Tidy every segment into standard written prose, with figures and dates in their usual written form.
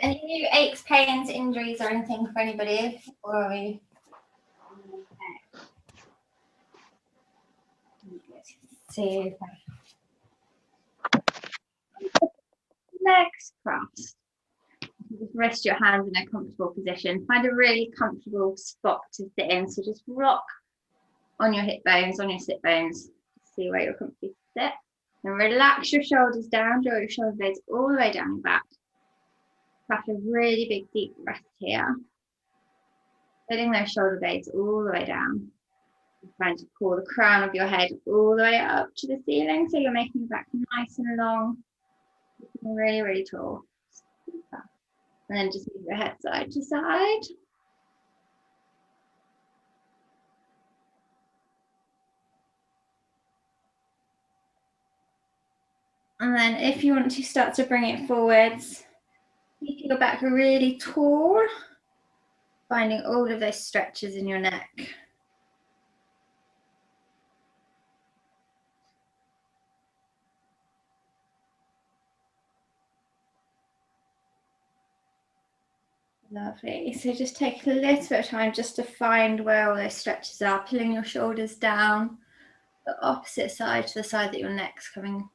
Any aches, pains, injuries, or anything for anybody? Or are we? Super. Legs crossed. Just rest your hands in a comfortable position. Find a really comfortable spot to sit in. So just rock on your hip bones, on your sit bones. See where you're comfortable to sit. And relax your shoulders down, draw your shoulder blades all the way down your back. Have a really big deep breath here. Letting those shoulder blades all the way down. Trying to pull the crown of your head all the way up to the ceiling, so you're making your back nice and long, really, really tall. And then just move your head side to side. And then if you want to start to bring it forwards, keep your back really tall, finding all of those stretches in your neck. Lovely. So just take a little bit of time just to find where all those stretches are, pulling your shoulders down, the opposite side to the side that your neck's coming.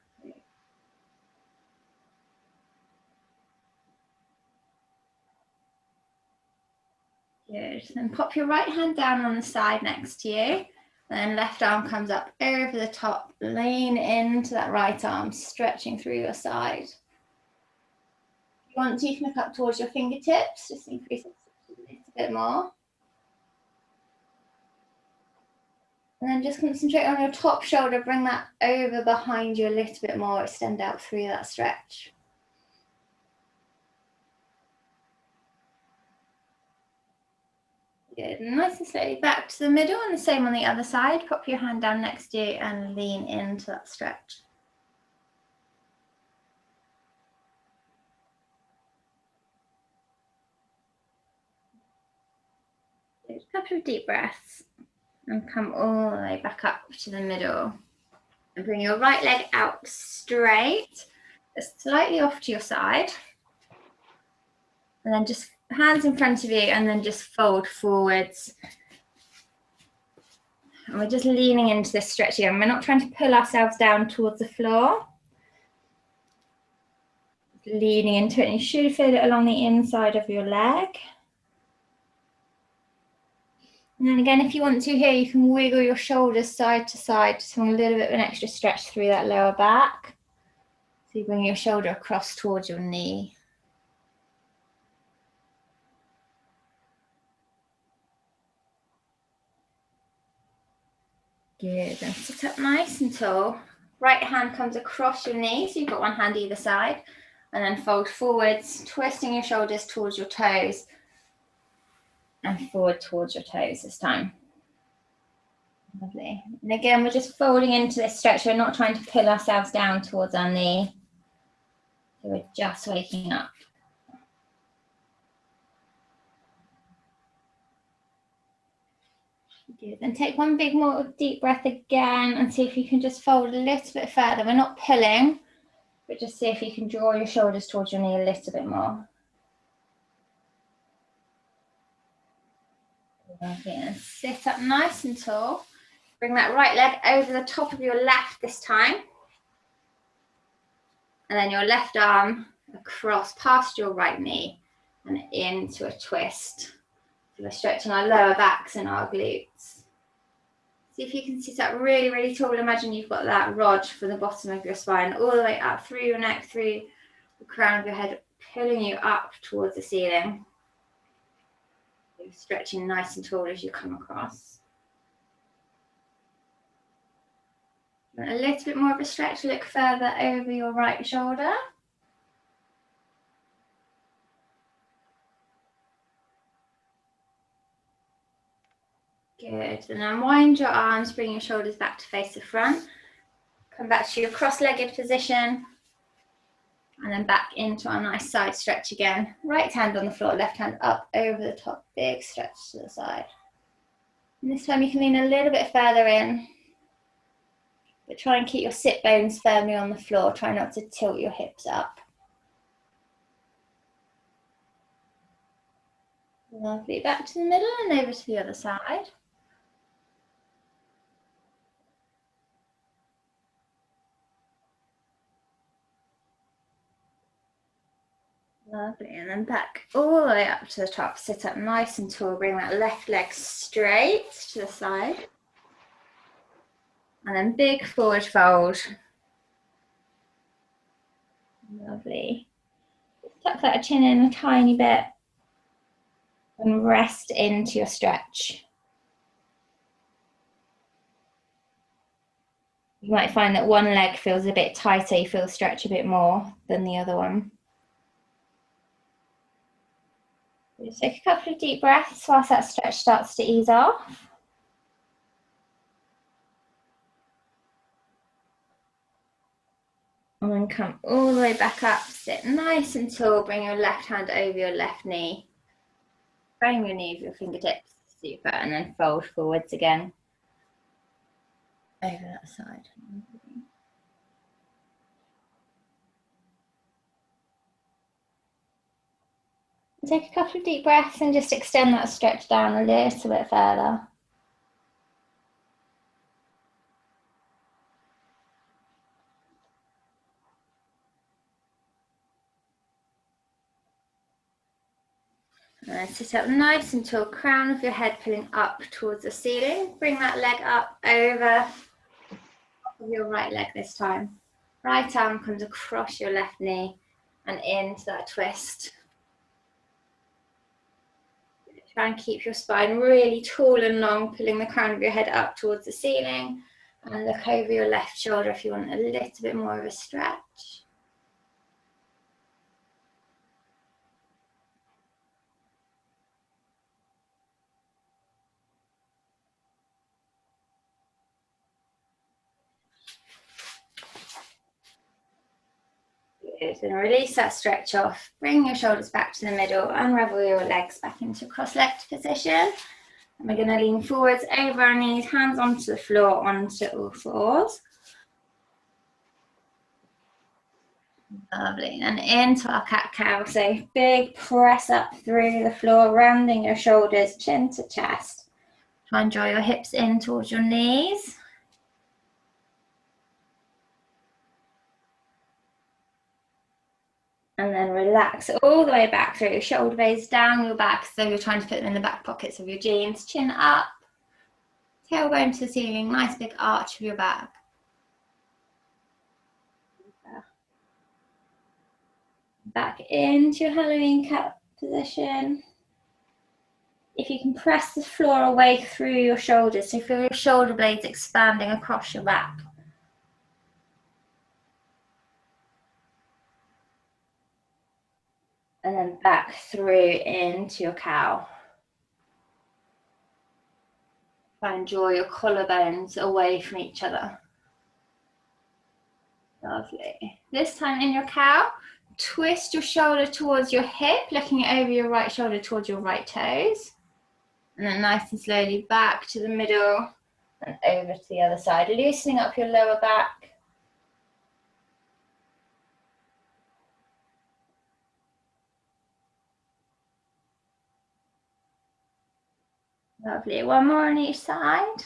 Good. Then pop your right hand down on the side next to you. Then left arm comes up over the top. Lean into that right arm, stretching through your side. If you want to, you can look up towards your fingertips, just increase it a little bit more. And then just concentrate on your top shoulder, bring that over behind you a little bit more, extend out through that stretch. Good, nice and slowly back to the middle, and the same on the other side. Pop your hand down next to you and lean into that stretch. Good. A couple of deep breaths and come all the way back up to the middle. And bring your right leg out straight, slightly off to your side. And then just hands in front of you, and then just fold forwards. And we're just leaning into this stretch here, and we're not trying to pull ourselves down towards the floor. Leaning into it, and you should feel it along the inside of your leg. And then again, if you want to here, you can wiggle your shoulders side to side, just having a little bit of an extra stretch through that lower back. So you bring your shoulder across towards your knee. Good, then sit up nice and tall. Right hand comes across your knee, so you've got one hand either side. And then fold forwards, twisting your shoulders towards your toes. And forward towards your toes this time. Lovely. And again, we're just folding into this stretch. We're not trying to pull ourselves down towards our knee. So we're just waking up. Good. Then take one big more deep breath again and see if you can just fold a little bit further. We're not pulling, but just see if you can draw your shoulders towards your knee a little bit more. Lovely. And sit up nice and tall. Bring that right leg over the top of your left this time. And then your left arm across past your right knee and into a twist. So we're stretching our lower backs and our glutes. See if you can sit up really, really tall. Imagine you've got that rod from the bottom of your spine all the way up through your neck, through the crown of your head, pulling you up towards the ceiling. You're stretching nice and tall as you come across. And a little bit more of a stretch, look further over your right shoulder. Good, and then wind your arms, bring your shoulders back to face the front. Come back to your cross-legged position. And then back into our nice side stretch again. Right hand on the floor, left hand up over the top, big stretch to the side. And this time you can lean a little bit further in. But try and keep your sit bones firmly on the floor. Try not to tilt your hips up. Lovely, back to the middle and over to the other side. Lovely, and then back all the way up to the top. Sit up nice and tall, bring that left leg straight to the side. And then big forward fold. Lovely. Tuck that chin in a tiny bit and rest into your stretch. You might find that one leg feels a bit tighter, you feel stretch a bit more than the other one. Just take a couple of deep breaths whilst that stretch starts to ease off. And then come all the way back up, sit nice and tall, bring your left hand over your left knee. Frame your knee with your fingertips, super, and then fold forwards again. Over that side. Take a couple of deep breaths and just extend that stretch down a little bit further. And then sit up nice and tall, crown of your head pulling up towards the ceiling. Bring that leg up over your right leg this time. Right arm comes across your left knee and into that twist. Try and keep your spine really tall and long, pulling the crown of your head up towards the ceiling, and look over your left shoulder if you want a little bit more of a stretch. Good, and release that stretch off. Bring your shoulders back to the middle, unravel your legs back into cross-legged position. And we're going to lean forwards over our knees, hands onto the floor, onto all fours. Lovely, and into our cat-cow. So big press up through the floor, rounding your shoulders, chin to chest. Try and draw your hips in towards your knees. And then relax all the way back through your shoulder blades, down your back, so you're trying to put them in the back pockets of your jeans. Chin up, tailbone to the ceiling, nice big arch of your back. Back into your Halloween cat position. If you can press the floor away through your shoulders, so feel your shoulder blades expanding across your back. And then back through into your cow. Try and draw your collarbones away from each other. Lovely. This time in your cow, twist your shoulder towards your hip, looking over your right shoulder towards your right toes. And then nice and slowly back to the middle and over to the other side, loosening up your lower back. Lovely. One more on each side.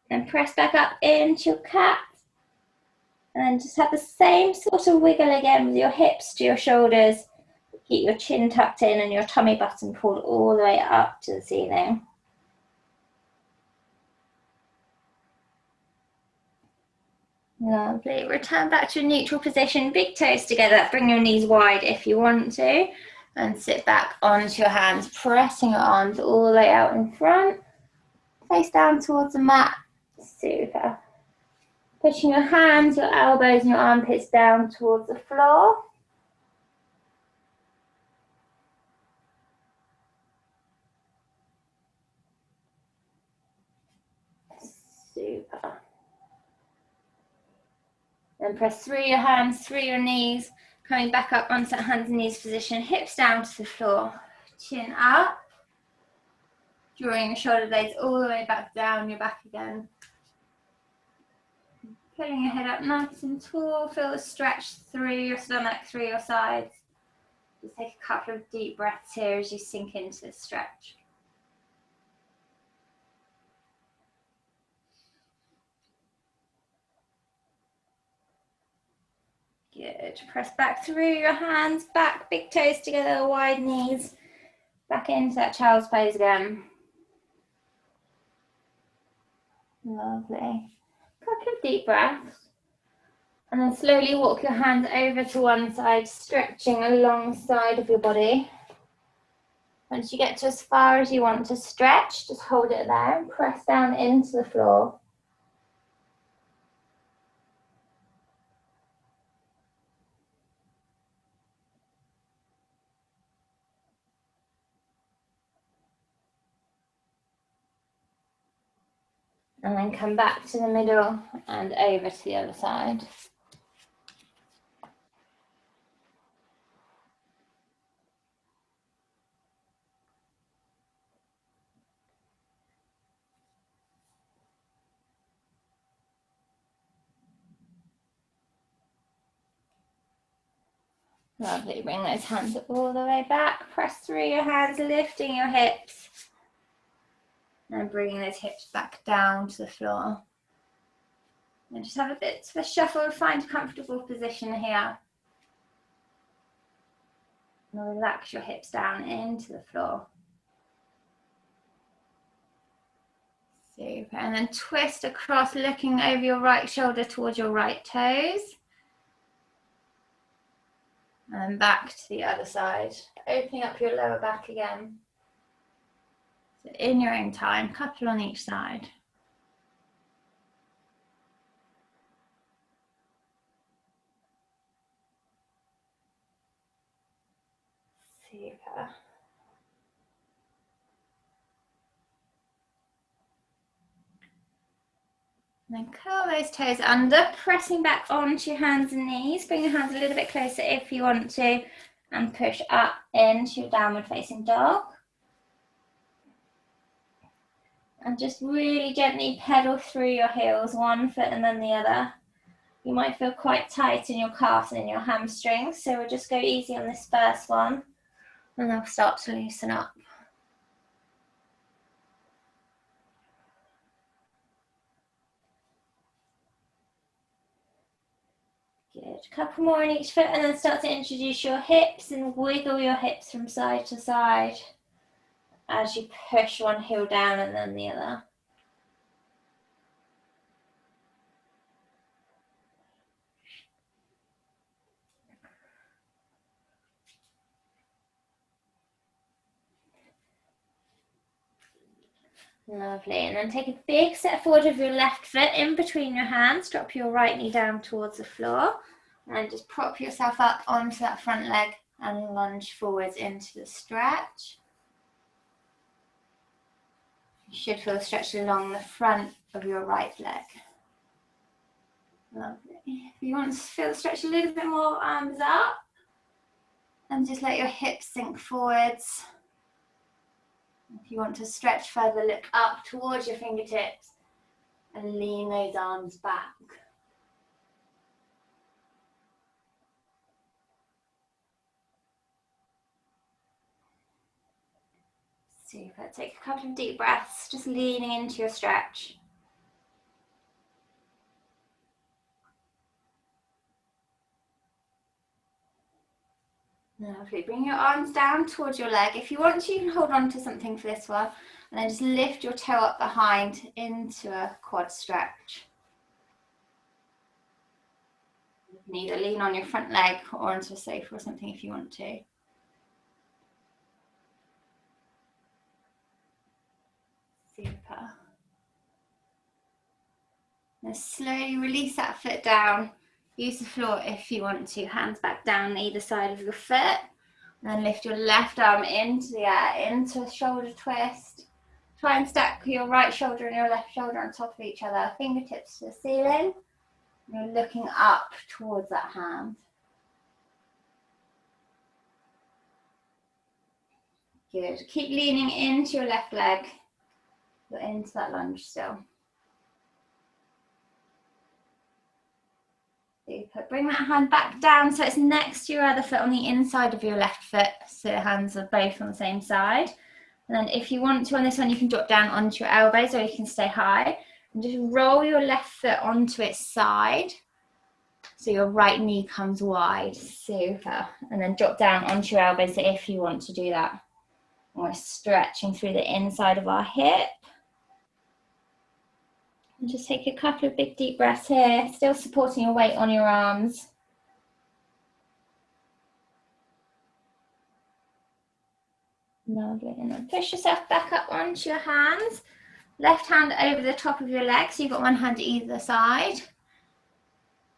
Then press back up into your cat. And then just have the same sort of wiggle again with your hips to your shoulders. Keep your chin tucked in and your tummy button pulled all the way up to the ceiling. Lovely. Return back to a neutral position, big toes together. Bring your knees wide if you want to. And sit back onto your hands, pressing your arms all the way out in front. Face down towards the mat. Super. Pushing your hands, your elbows and your armpits down towards the floor. Super. Then press through your hands, through your knees, coming back up onto that hands and knees position, hips down to the floor, chin up, drawing your shoulder blades all the way back down your back again. Pulling your head up nice and tall, feel the stretch through your stomach, through your sides. Just take a couple of deep breaths here as you sink into this stretch. Good. Press back through your hands, back, big toes together, wide knees. Back into that child's pose again. Lovely. Couple of deep breaths. And then slowly walk your hands over to one side, stretching alongside of your body. Once you get to as far as you want to stretch, just hold it there and press down into the floor. And then come back to the middle and over to the other side. Lovely, bring those hands all the way back, press through your hands, lifting your hips. And bringing those hips back down to the floor. And just have a bit of a shuffle, find a comfortable position here. And relax your hips down into the floor. Super, and then twist across, looking over your right shoulder towards your right toes. And back to the other side, opening up your lower back again. So in your own time, couple on each side. Super. And then curl those toes under, pressing back onto your hands and knees. Bring your hands a little bit closer if you want to, and push up into your downward facing dog. And just really gently pedal through your heels, one foot and then the other. You might feel quite tight in your calves and in your hamstrings, so we'll just go easy on this first one, and they'll start to loosen up. Good, a couple more on each foot, and then start to introduce your hips and wiggle your hips from side to side as you push one heel down and then the other. Lovely, and then take a big step forward with your left foot in between your hands, drop your right knee down towards the floor, and just prop yourself up onto that front leg and lunge forwards into the stretch. You should feel a stretch along the front of your right leg. Lovely. If you want to feel the stretch a little bit more, arms up, and just let your hips sink forwards. If you want to stretch further, look up towards your fingertips and lean those arms back. Super. Take a couple of deep breaths, just leaning into your stretch. Lovely. Bring your arms down towards your leg. If you want to, you can hold on to something for this one, and then just lift your toe up behind into a quad stretch. You can either lean on your front leg or onto a sofa or something if you want to. Super. Now slowly release that foot down. Use the floor if you want to. Hands back down either side of your foot. And then lift your left arm into the air, into a shoulder twist. Try and stack your right shoulder and your left shoulder on top of each other. Fingertips to the ceiling. And you're looking up towards that hand. Good. Keep leaning into your left leg. You're into that lunge still. Super. Bring that hand back down so it's next to your other foot on the inside of your left foot, so the hands are both on the same side. And then if you want to on this one, you can drop down onto your elbows or you can stay high. And just roll your left foot onto its side so your right knee comes wide. Super. And then drop down onto your elbows if you want to do that. And we're stretching through the inside of our hip. And just take a couple of big deep breaths here, still supporting your weight on your arms. Lovely. And then push yourself back up onto your hands. Left hand over the top of your leg, so you've got one hand either side.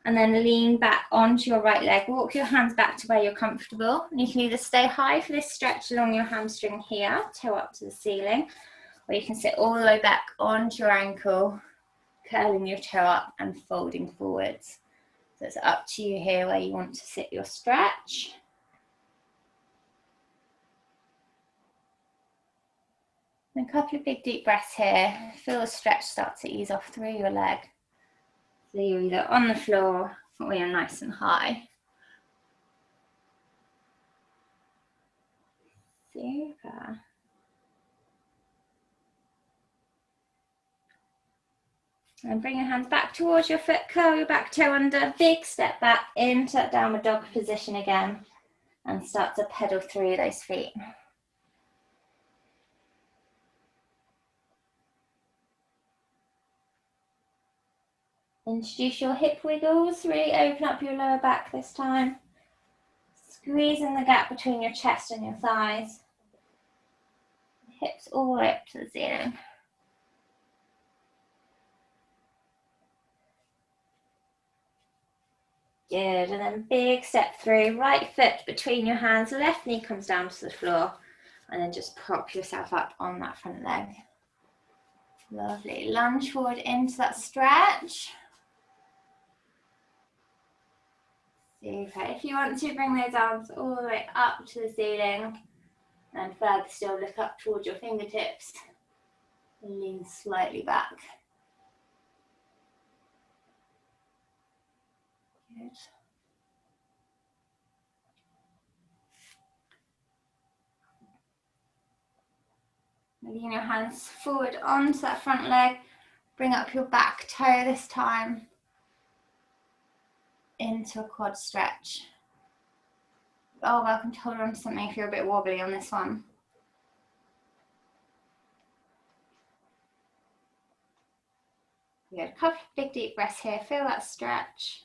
And then lean back onto your right leg. Walk your hands back to where you're comfortable. And you can either stay high for this stretch along your hamstring here, toe up to the ceiling, or you can sit all the way back onto your ankle, curling your toe up and folding forwards. So it's up to you here where you want to sit your stretch. And a couple of big deep breaths here. Feel the stretch start to ease off through your leg. So you're either on the floor or you're nice and high. Super. And bring your hands back towards your foot, curl your back toe under, big step back into that downward dog position again, and start to pedal through those feet. Introduce your hip wiggles, really open up your lower back this time. Squeezing the gap between your chest and your thighs. Hips all the way up to the ceiling. Good, and then big step through, right foot between your hands, left knee comes down to the floor, and then just prop yourself up on that front leg. Lovely, lunge forward into that stretch. Super, if you want to bring those arms all the way up to the ceiling, and further still look up towards your fingertips, and lean slightly back. Good. Lean your hands forward onto that front leg. Bring up your back toe this time into a quad stretch. Oh, welcome to hold on to something if you're a bit wobbly on this one. Good. A couple of big deep breaths here. Feel that stretch.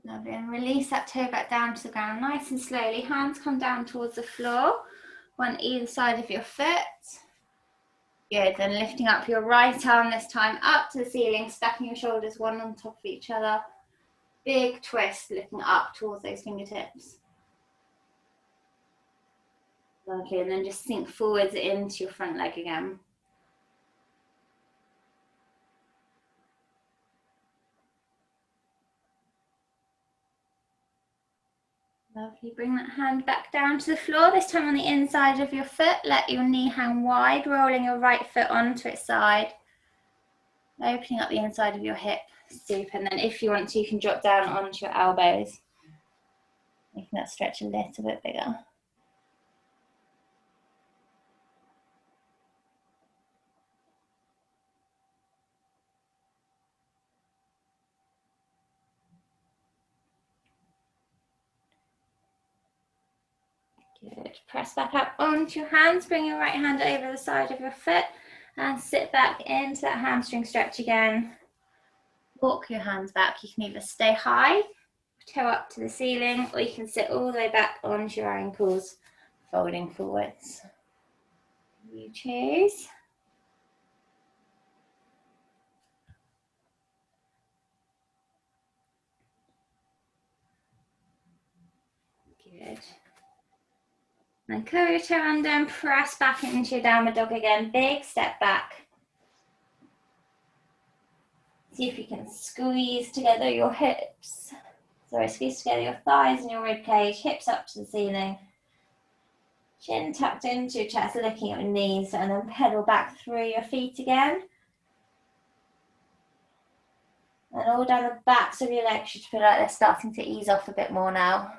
Lovely, and release that toe back down to the ground nice and slowly. Hands come down towards the floor, one either side of your foot. Good, then lifting up your right arm this time up to the ceiling, stacking your shoulders one on top of each other. Big twist, looking up towards those fingertips. Lovely, and then just sink forwards into your front leg again. Lovely, bring that hand back down to the floor, this time on the inside of your foot. Let your knee hang wide, rolling your right foot onto its side. Opening up the inside of your hip. Super, and then if you want to, you can drop down onto your elbows. Making that stretch a little bit bigger. Good. Press back up onto your hands. Bring your right hand over the side of your foot and sit back into that hamstring stretch again. Walk your hands back. You can either stay high, toe up to the ceiling, or you can sit all the way back onto your ankles, folding forwards. You choose. Good. And curl your toe under and press back into your downward dog again. Big step back. See if you can squeeze together your hips. Sorry, squeeze together your thighs and your rib cage, hips up to the ceiling. Chin tucked into your chest, looking at your knees, and then pedal back through your feet again. And all down the backs of your legs should feel like they're starting to ease off a bit more now.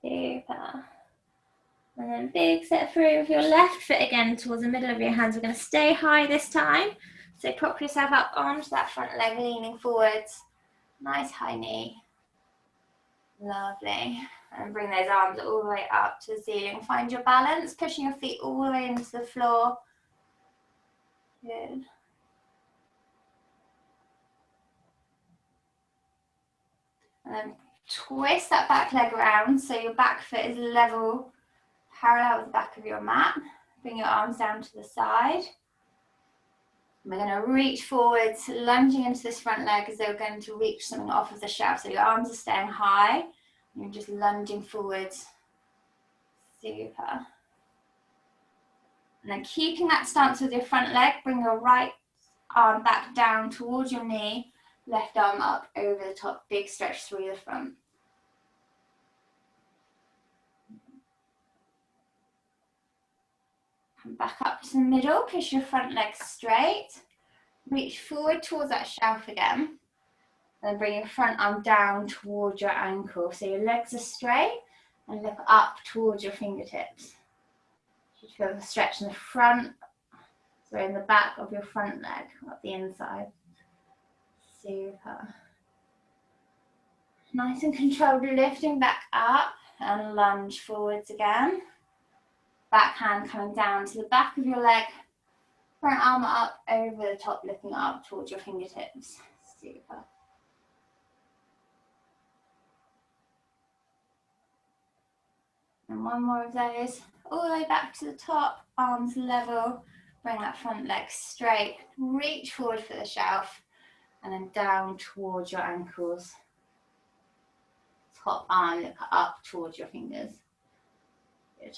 Super. And then big step through with your left foot again towards the middle of your hands. We're going to stay high this time. So prop yourself up onto that front leg, leaning forwards. Nice high knee. Lovely. And bring those arms all the way up to the ceiling. Find your balance, pushing your feet all the way into the floor. Good. And then twist that back leg around so your back foot is level, parallel with the back of your mat. Bring your arms down to the side. We're going to reach forwards, lunging into this front leg as though we're going to reach something off of the shelf. So your arms are staying high. You're just lunging forwards. Super. And then keeping that stance with your front leg, bring your right arm back down towards your knee, left arm up over the top, big stretch through the front. Come back up to the middle, push your front leg straight. Reach forward towards that shelf again. And then bring your front arm down towards your ankle. So your legs are straight and look up towards your fingertips. You feel the stretch in the front, so in the back of your front leg, up the inside. Super. Nice and controlled, lifting back up and lunge forwards again. Back hand coming down to the back of your leg. Front arm up over the top, looking up towards your fingertips. Super. And one more of those. All the way back to the top, arms level. Bring that front leg straight. Reach forward for the shelf. And then down towards your ankles. Top arm, look up towards your fingers. Good.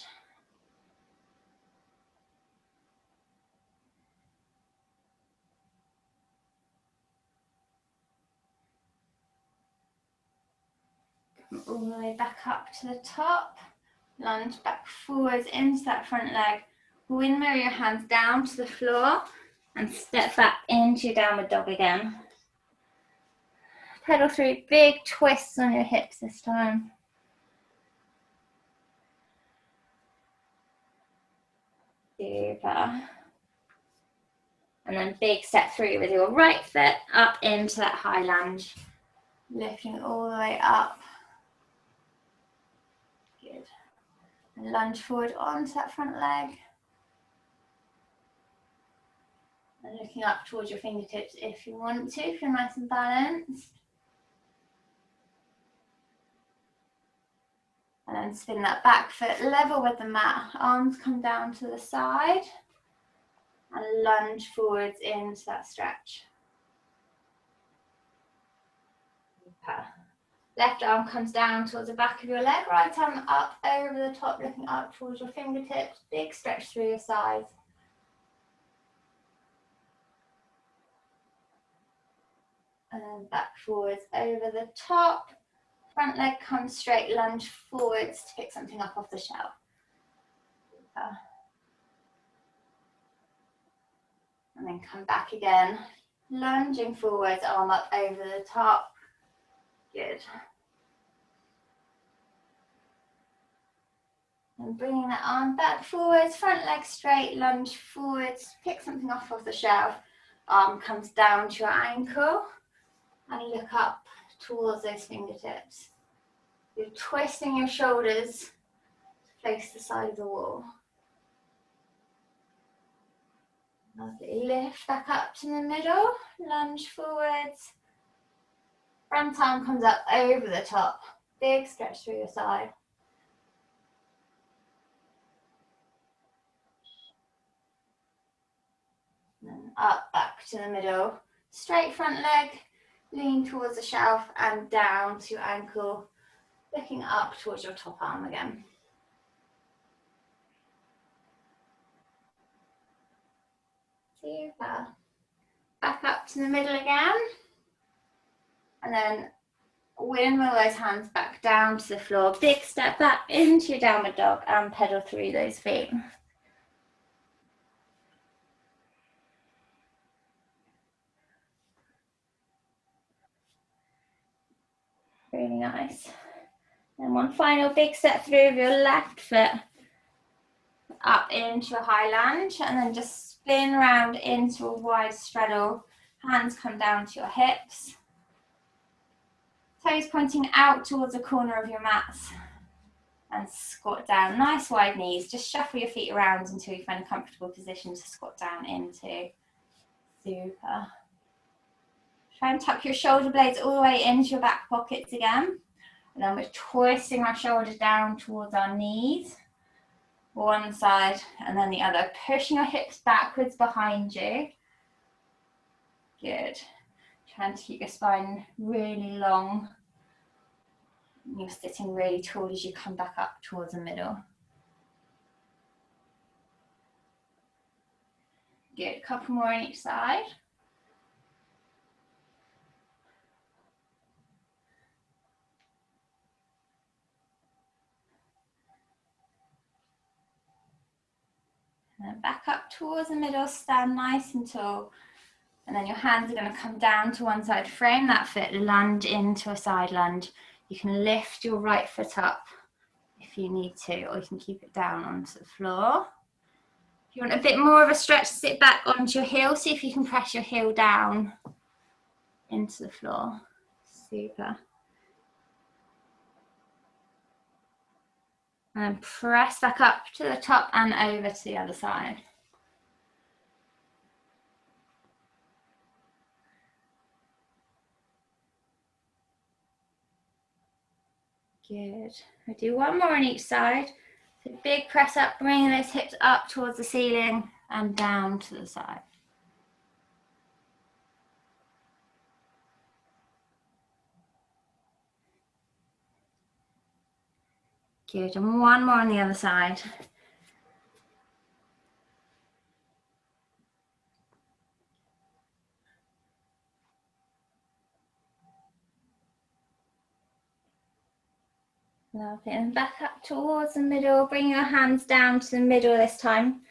Come all the way back up to the top. Lunge back forwards into that front leg. Windmill your hands down to the floor and step back into your downward dog again. Pedal through, big twists on your hips this time. Super. And then big step through with your right foot up into that high lunge. Lifting all the way up. Good. And lunge forward onto that front leg. And looking up towards your fingertips if you want to, if you're nice and balanced. And then spin that back foot level with the mat. Arms come down to the side. And lunge forwards into that stretch. Super. Left arm comes down towards the back of your leg. Right arm up over the top, looking up towards your fingertips. Big stretch through your sides. And then back forwards over the top. Front leg comes straight, lunge forwards to pick something up off the shelf. And then come back again, lunging forwards, arm up over the top. Good. And bringing that arm back forwards, front leg straight, lunge forwards, pick something off of the shelf. Arm comes down to your ankle and look up towards those fingertips. You're twisting your shoulders to face the side of the wall. Lovely. Lift back up to the middle, lunge forwards. Front arm comes up over the top. Big stretch through your side. And then up, back to the middle. Straight front leg, lean towards the shelf and down to your ankle. Looking up towards your top arm again. Super. Back up to the middle again. And then windmill those hands back down to the floor. Big step back into your downward dog and pedal through those feet. Really nice. And one final big step through of your left foot up into a high lunge, and then just spin around into a wide straddle. Hands come down to your hips. Toes pointing out towards the corner of your mats. And squat down. Nice wide knees. Just shuffle your feet around until you find a comfortable position to squat down into. Super. Try and tuck your shoulder blades all the way into your back pockets again. And then we're twisting our shoulders down towards our knees. One side and then the other. Pushing your hips backwards behind you. Good. Trying to keep your spine really long. You're sitting really tall as you come back up towards the middle. Good. A couple more on each side. And then back up towards the middle, stand nice and tall. And then your hands are going to come down to one side, frame that foot, lunge into a side lunge. You can lift your right foot up if you need to, or you can keep it down onto the floor. If you want a bit more of a stretch, sit back onto your heel. See if you can press your heel down into the floor. Super. And press back up to the top and over to the other side. Good. We'll do one more on each side. So big press up, bringing those hips up towards the ceiling and down to the side. Good, and one more on the other side. Lovely, and back up towards the middle, bring your hands down to the middle this time.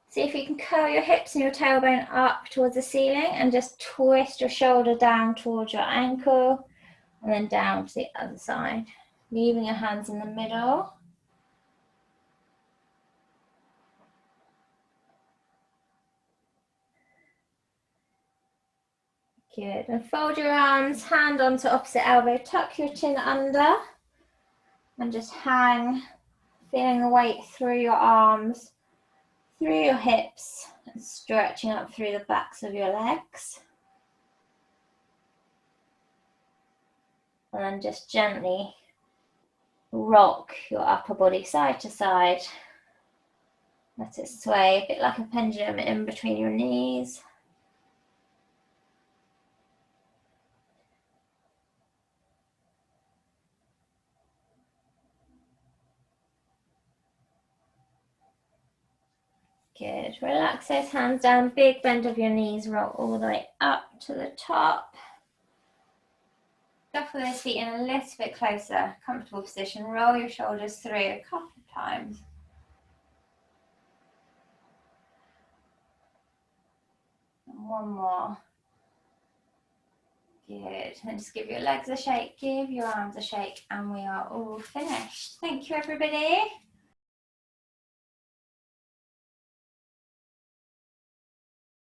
See if you can curl your hips and your tailbone up towards the ceiling and just twist your shoulder down towards your ankle and then down to the other side. Leaving your hands in the middle. Good, and fold your arms, hand onto opposite elbow, tuck your chin under and just hang, feeling the weight through your arms, through your hips, and stretching up through the backs of your legs. And then just gently rock your upper body side to side. Let it sway, a bit like a pendulum in between your knees. Good. Relax those hands down, big bend of your knees, roll all the way up to the top. Shuffle those feet in a little bit closer, comfortable position. Roll your shoulders through a couple of times. And one more. Good. And just give your legs a shake, give your arms a shake, and we are all finished. Thank you, everybody.